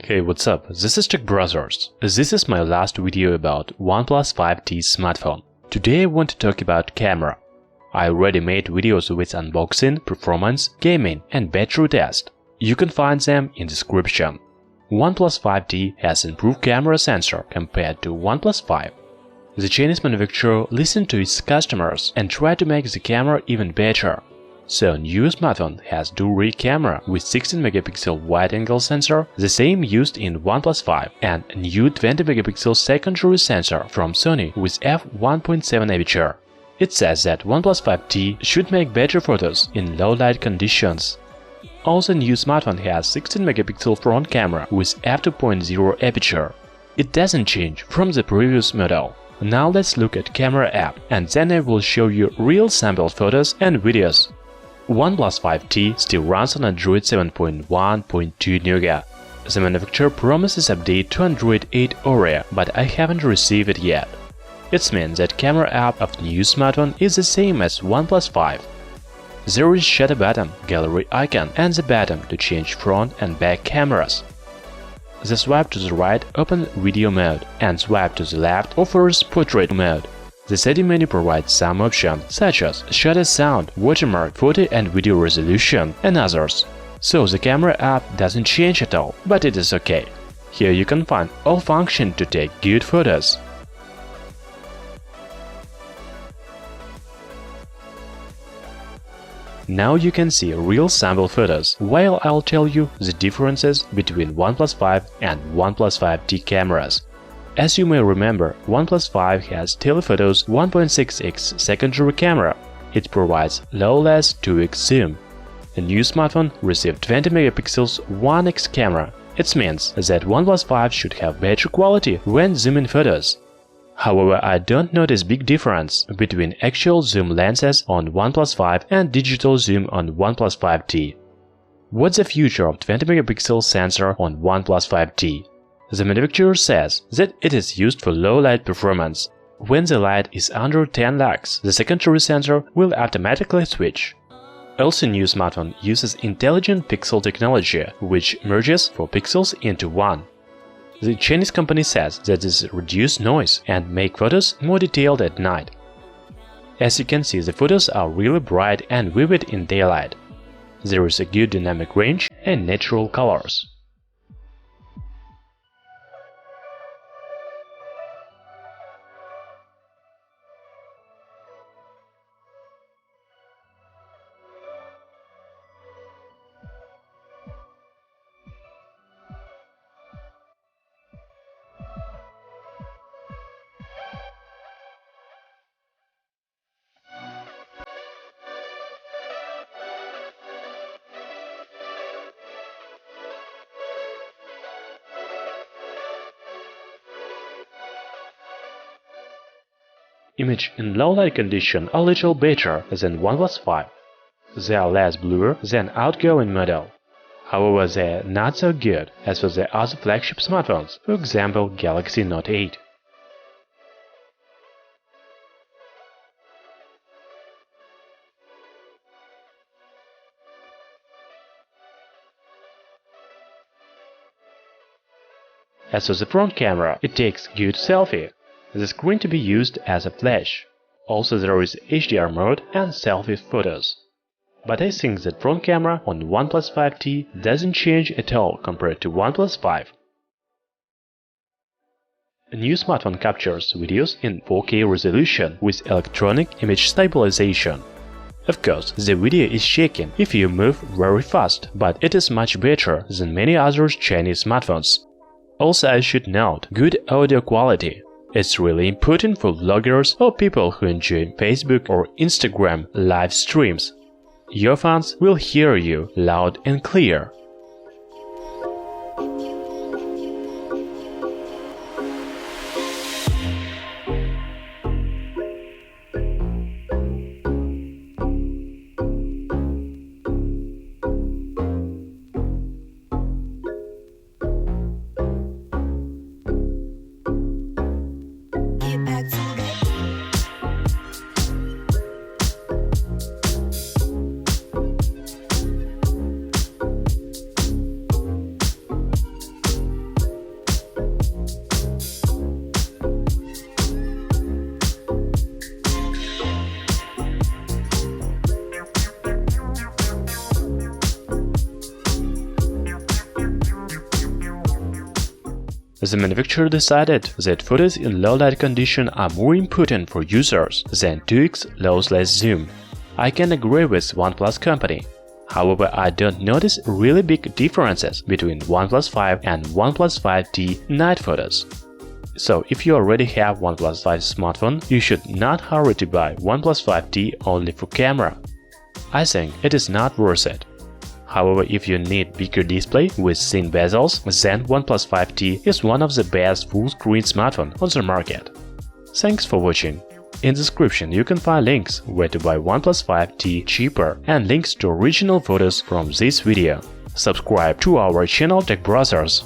Hey, what's up? This is Tech Brothers. This is my last video about OnePlus 5T smartphone. Today I want to talk about camera. I already made videos with unboxing, performance, gaming and battery test. You can find them in description. OnePlus 5T has improved camera sensor compared to OnePlus 5. The Chinese manufacturer listened to its customers and tried to make the camera even better. So new smartphone has dual camera with 16-megapixel wide-angle sensor, the same used in OnePlus 5, and a new 20-megapixel secondary sensor from Sony with f1.7 aperture. It says that OnePlus 5T should make better photos in low-light conditions. Also, new smartphone has 16-megapixel front camera with f2.0 aperture. It doesn't change from the previous model. Now let's look at camera app, and then I will show you real sample photos and videos. OnePlus 5T still runs on Android 7.1.2 Nougat. The manufacturer promises update to Android 8 Oreo, but I haven't received it yet. It means that camera app of new smartphone is the same as OnePlus 5. There is shutter button, gallery icon, and the button to change front and back cameras. The swipe to the right opens video mode, and swipe to the left offers portrait mode. The setting menu provides some options, such as shutter sound, watermark, photo and video resolution, and others. So the camera app doesn't change at all, but it is okay. Here you can find all functions to take good photos. Now you can see real sample photos, while I'll tell you the differences between OnePlus 5 and OnePlus 5T cameras. As you may remember, OnePlus 5 has telephoto's 1.6x secondary camera. It provides lowless 2x zoom. The new smartphone received 20 megapixels 1x camera. It means that OnePlus 5 should have better quality when zooming photos. However, I don't notice big difference between actual zoom lenses on OnePlus 5 and digital zoom on OnePlus 5T. What's the future of 20 megapixel sensor on OnePlus 5T? The manufacturer says that it is used for low light performance. When the light is under 10 lux, the secondary sensor will automatically switch. Also, new smartphone uses intelligent pixel technology, which merges 4 pixels into one. The Chinese company says that this reduces noise and make photos more detailed at night. As you can see, the photos are really bright and vivid in daylight. There is a good dynamic range and natural colors. Image in low-light condition are a little better than OnePlus 5. They are less blurry than outgoing model. However, they are not so good as for the other flagship smartphones, for example Galaxy Note 8. As for the front camera, it takes good selfie. The screen to be used as a flash. Also, there is HDR mode and selfie photos. But I think that front camera on OnePlus 5T doesn't change at all compared to OnePlus 5. A new smartphone captures videos in 4K resolution with electronic image stabilization. Of course, the video is shaking if you move very fast, but it is much better than many other Chinese smartphones. Also, I should note good audio quality. It's really important for vloggers or people who enjoy Facebook or Instagram live streams. Your fans will hear you loud and clear. The manufacturer decided that photos in low light condition are more important for users than 2x lossless zoom. I can agree with OnePlus company. However, I don't notice really big differences between OnePlus 5 and OnePlus 5T night photos. So if you already have OnePlus 5 smartphone, you should not hurry to buy OnePlus 5T only for camera. I think it is not worth it. However, if you need bigger display with thin bezels, then OnePlus 5T is one of the best full-screen smartphones on the market. Thanks for watching. In the description you can find links where to buy OnePlus 5T cheaper and links to original photos from this video. Subscribe to our channel Tech Brothers.